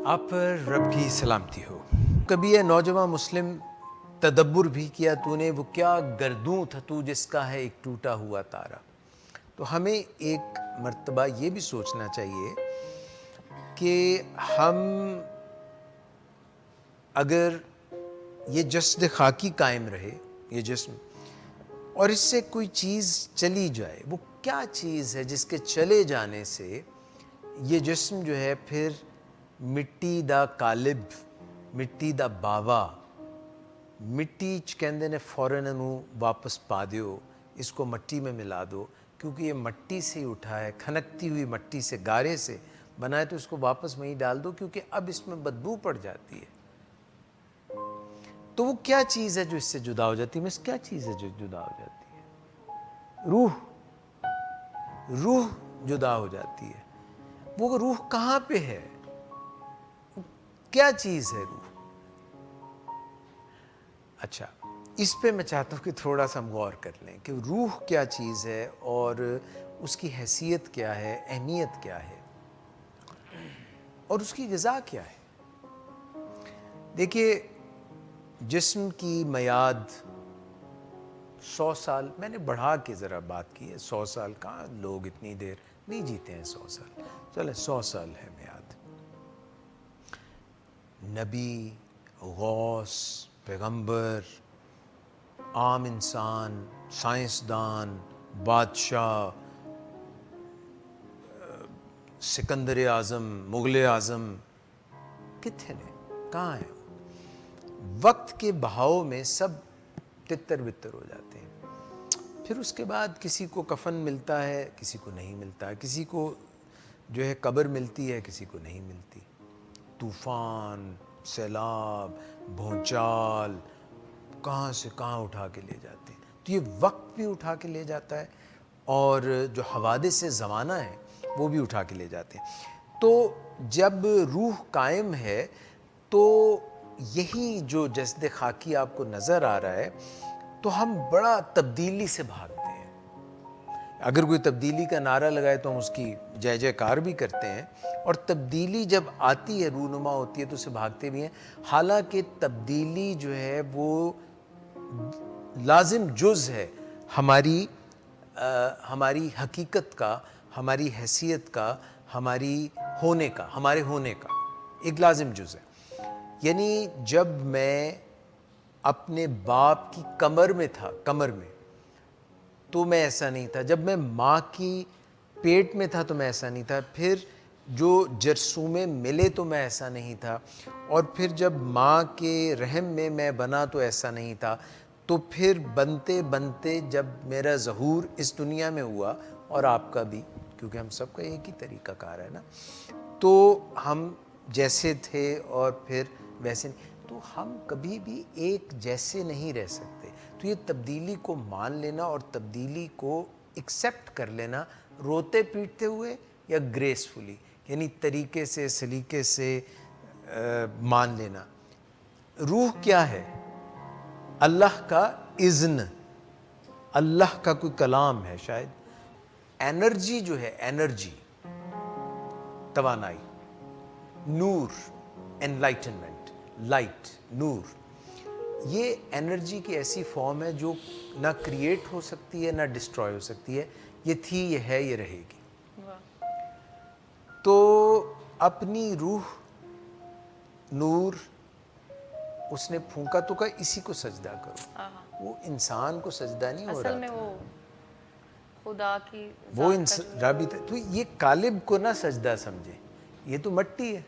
آپ پر رب کی سلامتی ہو۔ کبھی یہ نوجوان مسلم تدبر بھی کیا تو نے، وہ کیا گردوں تھا تو جس کا ہے ایک ٹوٹا ہوا تارا۔ تو ہمیں ایک مرتبہ یہ بھی سوچنا چاہیے کہ ہم اگر یہ جسد خاکی قائم رہے، یہ جسم، اور اس سے کوئی چیز چلی جائے، وہ کیا چیز ہے جس کے چلے جانے سے یہ جسم جو ہے پھر مٹی دا قالب، مٹی دا باوا، مٹی کہندے نے فوراً انہوں واپس پا دیو، اس کو مٹی میں ملا دو، کیونکہ یہ مٹی سے ہی اٹھا ہے، کھنکتی ہوئی مٹی سے، گارے سے بنا ہے، تو اس کو واپس وہیں ڈال دو، کیونکہ اب اس میں بدبو پڑ جاتی ہے۔ تو وہ کیا چیز ہے جو اس سے جدا ہو جاتی ہے؟ مس کیا چیز ہے جو جدا ہو جاتی ہے؟ روح جدا ہو جاتی ہے۔ وہ روح کہاں پہ ہے؟ کیا چیز ہے روح؟ اچھا، اس پہ میں چاہتا ہوں کہ تھوڑا سا ہم غور کر لیں کہ روح کیا چیز ہے اور اس کی حیثیت کیا ہے، اہمیت کیا ہے اور اس کی غذا کیا ہے۔ دیکھیے، جسم کی میعاد 100 سال، میں نے بڑھا کے ذرا بات کی ہے، 100 سال کہاں لوگ اتنی دیر نہیں جیتے ہیں، 100 سال، چلے 100 سال ہے میعاد۔ نبی، غوث، پیغمبر، عام انسان، سائنسدان، بادشاہ، سکندر اعظم، مغل اعظم، کتنے ہیں؟ کہاں ہیں؟ وقت کے بہاؤ میں سب تتر بتر ہو جاتے ہیں۔ پھر اس کے بعد کسی کو کفن ملتا ہے، کسی کو نہیں ملتا، کسی کو جو ہے قبر ملتی ہے، کسی کو نہیں ملتی۔ طوفان، سیلاب، بھونچال کہاں سے کہاں اٹھا کے لے جاتے ہیں۔ تو یہ وقت بھی اٹھا کے لے جاتا ہے اور جو حوادث زمانہ ہیں وہ بھی اٹھا کے لے جاتے ہیں۔ تو جب روح قائم ہے تو یہی جو جسد خاکی آپ کو نظر آ رہا ہے، تو ہم بڑا تبدیلی سے بھاگتے ہیں۔ اگر کوئی تبدیلی کا نعرہ لگائے تو ہم اس کی جے جے کار بھی کرتے ہیں، اور تبدیلی جب آتی ہے، رونما ہوتی ہے، تو اسے بھاگتے بھی ہیں۔ حالانکہ تبدیلی جو ہے وہ لازم جز ہے ہماری حقیقت کا، ہماری حیثیت کا، ہمارے ہونے کا ایک لازم جز ہے۔ یعنی جب میں اپنے باپ کی کمر میں تھا، تو میں ایسا نہیں تھا۔ جب میں ماں کی پیٹ میں تھا تو میں ایسا نہیں تھا۔ پھر جو جرثومے ملے تو میں ایسا نہیں تھا، اور پھر جب ماں کے رحم میں میں بنا تو ایسا نہیں تھا۔ تو پھر بنتے بنتے جب میرا ظہور اس دنیا میں ہوا، اور آپ کا بھی، کیونکہ ہم سب کا ایک ہی طریقہ کار ہے نا، تو ہم جیسے تھے اور پھر ویسے نہیں، تو ہم کبھی بھی ایک جیسے نہیں رہ سکتے۔ تو یہ تبدیلی کو مان لینا اور تبدیلی کو ایکسیپٹ کر لینا، روتے پیٹتے ہوئے یا گریسفلی، یعنی طریقے سے، سلیقے سے مان لینا۔ روح کیا ہے؟ اللہ کا اذن، اللہ کا کوئی کلام ہے شاید۔ انرجی جو ہے، انرجی، توانائی، نور، انلائٹنمنٹ، لائٹ، نور، یہ انرجی کی ایسی فارم ہے جو نہ کریٹ ہو سکتی ہے، نہ ڈسٹروائے ہو سکتی ہے۔ یہ تھی، یہ ہے، یہ رہے گی۔ تو اپنی روح، نور اس نے پھونکا تو کہا اسی کو سجدہ کرو۔ وہ انسان کو سجدہ نہیں ہو رہا اصل میں وہ خدا کی وہ ذات کا تو یہ قالب کو نہ سجدہ سمجھے، یہ تو مٹی ہے،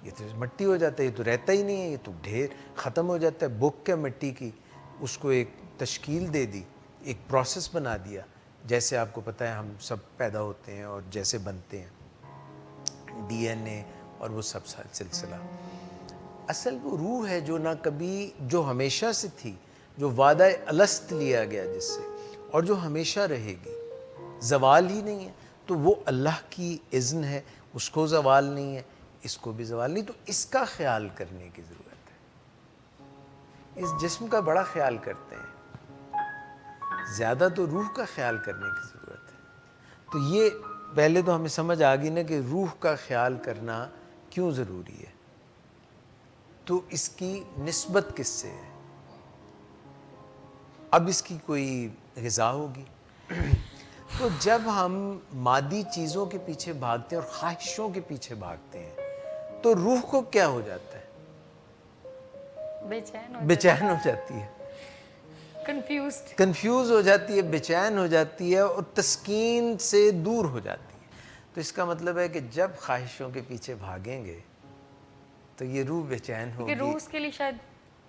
یہ تو مٹی ہو جاتا ہے، یہ تو رہتا ہی نہیں ہے، یہ تو ڈھیر ختم ہو جاتا ہے۔ بک کے مٹی کی اس کو ایک تشکیل دے دی، ایک پروسیس بنا دیا، جیسے آپ کو پتہ ہے ہم سب پیدا ہوتے ہیں اور جیسے بنتے ہیں، ڈی این اے اور وہ سب سلسلہ۔ اصل وہ روح ہے جو نہ کبھی، جو ہمیشہ سے تھی، جو وعدہ الست لیا گیا جس سے، اور جو ہمیشہ رہے گی، زوال ہی نہیں ہے۔ تو وہ اللہ کی اذن ہے، اس کو زوال نہیں ہے، اس کو بھی زوال نہیں۔ تو اس کا خیال کرنے کی ضرورت ہے۔ اس جسم کا بڑا خیال کرتے ہیں، زیادہ تو روح کا خیال کرنے کی ضرورت ہے۔ تو یہ پہلے تو ہمیں سمجھ آ گئی نا کہ روح کا خیال کرنا کیوں ضروری ہے۔ تو اس کی نسبت کس سے ہے؟ اب اس کی کوئی غذا ہوگی؟ تو جب ہم مادی چیزوں کے پیچھے بھاگتے ہیں اور خواہشوں کے پیچھے بھاگتے ہیں تو روح کو کیا ہو جاتا ہے؟ بے چین ہو جاتی ہے، کنفیوز ہو جاتی ہے، بے چین ہو جاتی ہے اور تسکین سے دور ہو جاتی ہے۔ تو اس کا مطلب ہے کہ جب خواہشوں کے پیچھے بھاگیں گے تو یہ روح بے چین کیونکہ ہوگی، روح اس کے لیے شاید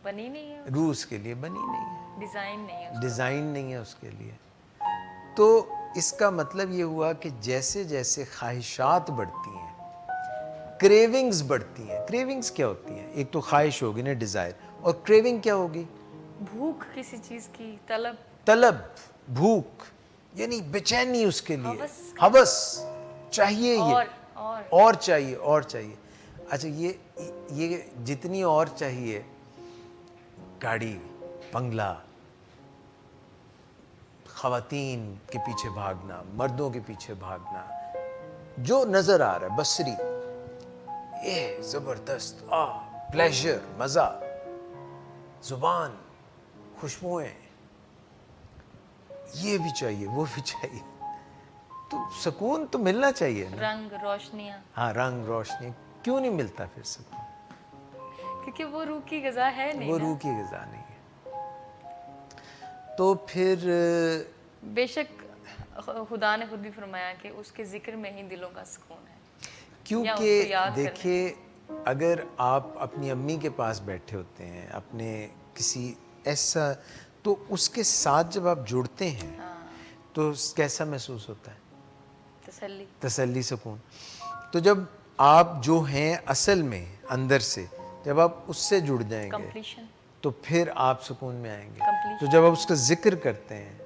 بنی نہیں ہے، روح اس کے لیے بنی نہیں ہے، ڈیزائن نہیں ہے، ڈیزائن نہیں ہے اس کے لیے۔ تو اس کا مطلب یہ ہوا کہ جیسے جیسے خواہشات بڑھتی ہیں، کریونگز بڑھتی ہیں۔ کریونگز کیا ہوتی ہیں؟ ایک تو خواہش ہوگی نا، ڈیزائر، اور کریونگ کیا ہوگی؟ بھوک کسی چیز کی، طلب، طلب، بھوک، یعنی بے چینی اس کے لیے، ہوس، ہوس، چاہیے یہ اور اور چاہیے اور چاہیے۔ اچھا یہ جتنی اور چاہیے، گاڑی، بنگلہ، خواتین کے پیچھے بھاگنا، مردوں کے پیچھے بھاگنا، جو نظر آ رہا ہے بصری، یہ زبردست، پلیزر، مزہ، زبان، خوشبوئیں، یہ بھی چاہیے وہ بھی چاہیے، تو سکون تو ملنا چاہیے نا۔ رنگ، روشنیاں، ہاں، رنگ، روشنی، کیوں نہیں ملتا پھر سکون؟ کیونکہ وہ روح کی غذا ہے نہیں وہ نا۔ روح کی غذا نہیں ہے۔ تو پھر بے شک خدا نے خود بھی فرمایا کہ اس کے ذکر میں ہی دلوں کا سکون ہے، یا اس کو کیونکہ یاد کرنے دیکھیے، اگر آپ اپنی امی کے پاس بیٹھے ہوتے ہیں، اپنے کسی ایسا، تو اس کے ساتھ جب آپ جڑتے ہیں تو کیسا محسوس ہوتا ہے؟ تسلی، تسلی، سکون۔ تو جب آپ جو ہیں اصل میں اندر سے، جب آپ اس سے جڑ جائیں گے کمپلیشن، تو پھر آپ سکون میں آئیں گے۔ Completion. تو جب آپ اس کا ذکر کرتے ہیں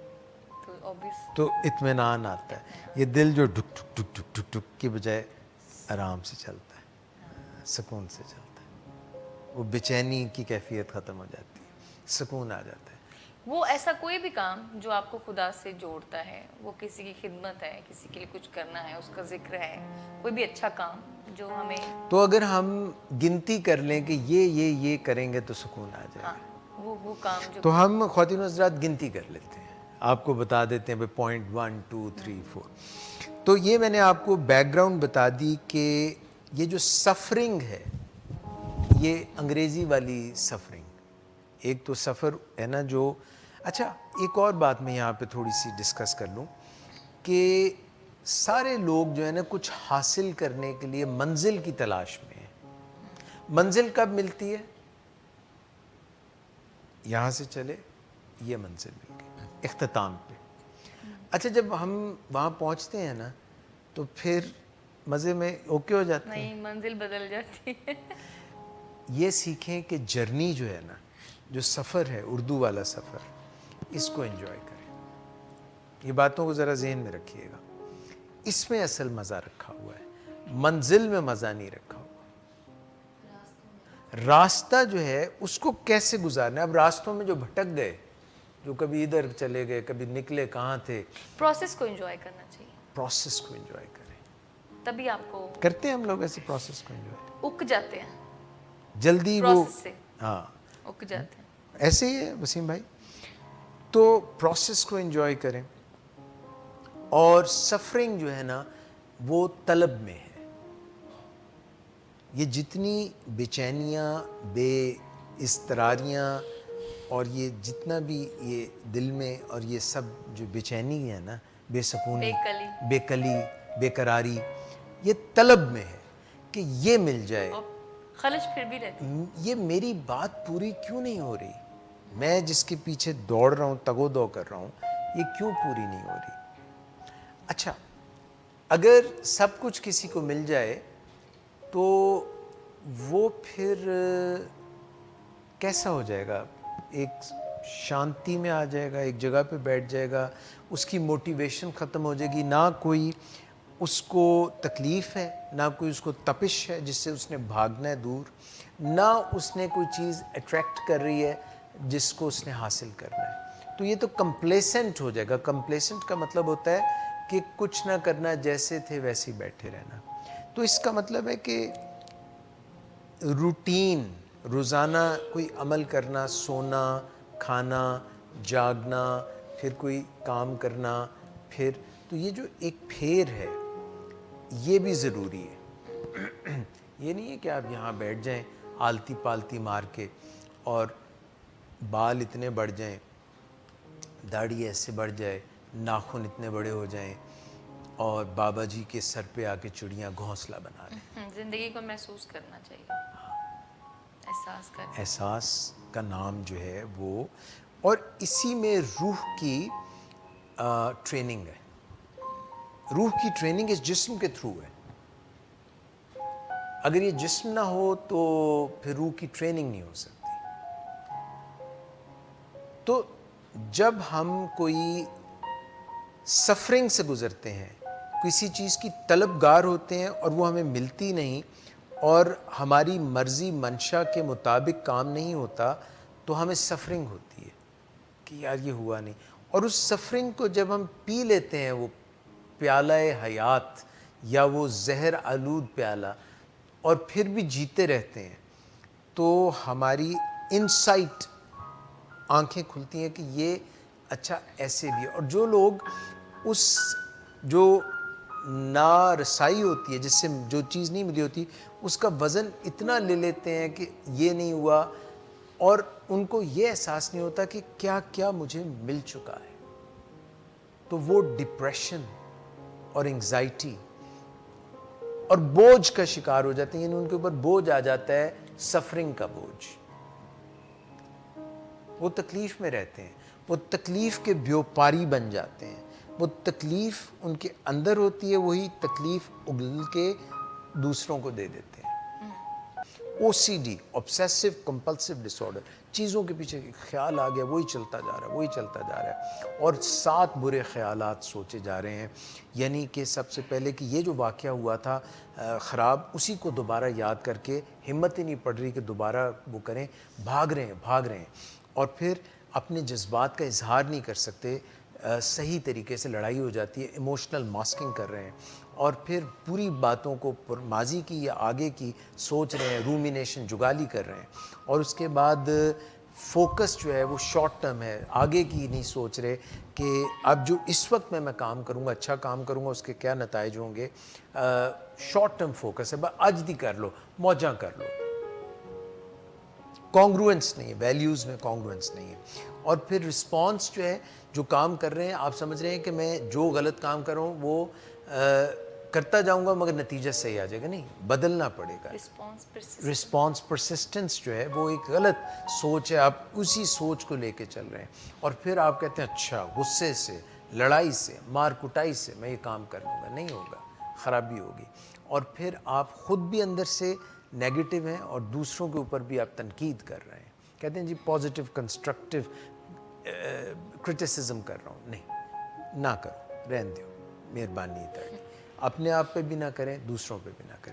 تو obvious تو اطمینان آتا ہے، یہ دل جو ڈک ڈک ڈک ڈک ڈک ڈک کی بجائے آرام سے چلتا ہے، سکون سے چلتا ہے، وہ بے چینی کی کیفیت ختم ہو جاتی ہے، سکون آ جاتا ہے۔ وہ ایسا کوئی بھی کام جو آپ کو خدا سے جوڑتا ہے، وہ کسی کی خدمت ہے، کسی کے لیے کچھ کرنا ہے، اس کا ذکر ہے، کوئی بھی اچھا کام جو ہمیں، تو اگر ہم گنتی کر لیں کہ یہ کریں گے تو سکون آ جائے ہاں، گا، وہ کام جو، تو ہم خواتین و حضرات گنتی کر لیتے ہیں، آپ کو بتا دیتے ہیں 0.1 2 3 4۔ تو یہ میں نے آپ کو بیک گراؤنڈ بتا دی کہ یہ جو سفرنگ ہے، یہ انگریزی والی سفرنگ، ایک تو سفر ہے نا جو، اچھا ایک اور بات میں یہاں پہ تھوڑی سی ڈسکس کر لوں کہ سارے لوگ جو ہے نا کچھ حاصل کرنے کے لیے منزل کی تلاش میں ہیں۔ منزل کب ملتی ہے؟ یہاں سے چلے، یہ منزل مل گئی اختتام پہ۔ اچھا جب ہم وہاں پہنچتے ہیں نا تو پھر مزے میں اوکے ہو جاتے ہیں۔ نہیں، منزل بدل جاتی ہے۔ یہ سیکھیں کہ جرنی جو ہے نا، جو سفر ہے، اردو والا سفر، اس کو انجوائے کریں۔ یہ باتوں کو ذرا ذہن میں رکھیے گا، اس میں اصل مزہ رکھا ہوا ہے، منزل میں مزہ نہیں رکھا ہوا۔ راستہ جو ہے اس کو کیسے گزارنا ہے۔ اب راستوں میں جو بھٹک گئے، جو کبھی ادھر چلے گئے، کبھی نکلے کہاں تھے، پروسیس کو انجوائے کرنا چاہیے، پروسیس کو انجوائے کریں۔ تبھی آپ کو کرتے ہیں ہم لوگ ایسے پروسیس کو انجوائے، اک جاتے ہیں، جلدی وہ، پروسیس سے ہاں اک جاتے ہیں۔ ایسے ہی ہے وسیم بھائی۔ تو پروسیس کو انجوائے کریں، اور سفرنگ جو ہے نا وہ طلب میں ہے۔ یہ جتنی بے چینیاں، بے اضطراریاں، اور یہ جتنا بھی یہ دل میں، اور یہ سب جو بے چینی ہے نا، بے سکونی، بے کلی، بے قراری، یہ طلب میں ہے کہ یہ مل جائے۔ اور خلش پھر بھی رہتی ہے، یہ میری بات پوری کیوں نہیں ہو رہی، میں جس کے پیچھے دوڑ رہا ہوں، تگو دو کر رہا ہوں، یہ کیوں پوری نہیں ہو رہی۔ اچھا اگر سب کچھ کسی کو مل جائے تو وہ پھر کیسا ہو جائے گا؟ ایک شانتی میں آ جائے گا، ایک جگہ پہ بیٹھ جائے گا، اس کی موٹیویشن ختم ہو جائے گی، نہ کوئی اس کو تکلیف ہے، نہ کوئی اس کو تپش ہے جس سے اس نے بھاگنا ہے دور، نہ اس نے کوئی چیز اٹریکٹ کر رہی ہے جس کو اس نے حاصل کرنا ہے۔ تو یہ تو کمپلیسنٹ ہو جائے گا۔ کمپلیسنٹ کا مطلب ہوتا ہے کہ کچھ نہ کرنا، جیسے تھے ویسے ہی بیٹھے رہنا۔ تو اس کا مطلب ہے کہ روٹین روزانہ کوئی عمل کرنا، سونا، کھانا، جاگنا، پھر کوئی کام کرنا، پھر تو یہ جو ایک پھیر ہے یہ بھی ضروری ہے. یہ نہیں ہے کہ آپ یہاں بیٹھ جائیں آلتی پالتی مار کے اور بال اتنے بڑھ جائیں، داڑھی ایسے بڑھ جائے، ناخن اتنے بڑے ہو جائیں اور بابا جی کے سر پہ آ کے چڑیاں گھونسلہ بنا لیں. زندگی کو محسوس کرنا چاہیے، احساس کرنا. احساس کا نام جو ہے وہ، اور اسی میں روح کی ٹریننگ ہے. روح کی ٹریننگ اس جسم کے تھرو ہے. اگر یہ جسم نہ ہو تو پھر روح کی ٹریننگ نہیں ہو سکتی. تو جب ہم کوئی سفرنگ سے گزرتے ہیں، کسی چیز کی طلبگار ہوتے ہیں اور وہ ہمیں ملتی نہیں اور ہماری مرضی منشا کے مطابق کام نہیں ہوتا، تو ہمیں سفرنگ ہوتی ہے کہ یار یہ ہوا نہیں. اور اس سفرنگ کو جب ہم پی لیتے ہیں، وہ پیالہ حیات یا وہ زہر آلود پیالہ، اور پھر بھی جیتے رہتے ہیں، تو ہماری انسائٹ، آنکھیں کھلتی ہیں کہ یہ اچھا ایسے بھی ہے. اور جو لوگ اس جو نارسائی ہوتی ہے، جس سے جو چیز نہیں ملی ہوتی، اس کا وزن اتنا لے لیتے ہیں کہ یہ نہیں ہوا، اور ان کو یہ احساس نہیں ہوتا کہ کیا کیا مجھے مل چکا ہے. تو وہ ڈپریشن اور انگزائٹی اور بوجھ کا شکار ہو جاتے ہیں. یعنی ان کے اوپر بوجھ آ جاتا ہے، سفرنگ کا بوجھ. وہ تکلیف میں رہتے ہیں، وہ تکلیف کے بیوپاری بن جاتے ہیں. وہ تکلیف ان کے اندر ہوتی ہے، وہی تکلیف اگل کے دوسروں کو دے دیتے ہیں. O C D, obsessive compulsive disorder، چیزوں کے پیچھے خیال آ گیا، وہی چلتا جا رہا ہے، وہی چلتا جا رہا ہے، اور 7 برے خیالات سوچے جا رہے ہیں. یعنی کہ سب سے پہلے کہ یہ جو واقعہ ہوا تھا خراب، اسی کو دوبارہ یاد کر کے ہمت ہی نہیں پڑ رہی کہ دوبارہ وہ کریں. بھاگ رہے ہیں اور پھر اپنے جذبات کا اظہار نہیں کر سکتے. صحیح طریقے سے لڑائی ہو جاتی ہے، ایموشنل ماسکنگ کر رہے ہیں، اور پھر پوری باتوں کو ماضی کی یا آگے کی سوچ رہے ہیں، رومینیشن، جگالی کر رہے ہیں. اور اس کے بعد فوکس جو ہے وہ شارٹ ٹرم ہے، آگے کی نہیں سوچ رہے کہ اب جو اس وقت میں کام کروں گا، اچھا کام کروں گا، اس کے کیا نتائج ہوں گے. شارٹ ٹرم فوکس ہے، بس آج دی کر لو، موجاں کر لو. کانگروئنس نہیں ہے، ویلیوز میں کانگروئنس نہیں ہے. اور پھر رسپانس جو ہے، جو کام کر رہے ہیں، آپ سمجھ رہے ہیں کہ میں جو غلط کام کر رہا ہوں وہ کرتا جاؤں گا مگر نتیجہ صحیح آ جائے گا. نہیں، بدلنا پڑے گا. رسپانس پرسسٹنس جو ہے وہ ایک غلط سوچ ہے، آپ اسی سوچ کو لے کے چل رہے ہیں. اور پھر آپ کہتے ہیں اچھا غصے سے، لڑائی سے، مار کٹائی سے میں یہ کام کر لوں گا. نہیں ہوگا، خرابی ہوگی. اور پھر آپ خود بھی اندر سے نیگیٹو ہیں اور دوسروں کے اوپر بھی آپ تنقید کر رہے ہیں. کہتے ہیں جی پازیٹیو کنسٹرکٹیو کرٹیسزم کر رہا ہوں. نہیں، نہ کرو، رہن دیو، مہربانی. اپنے آپ پہ بھی نہ کریں، دوسروں پہ بھی نہ کریں.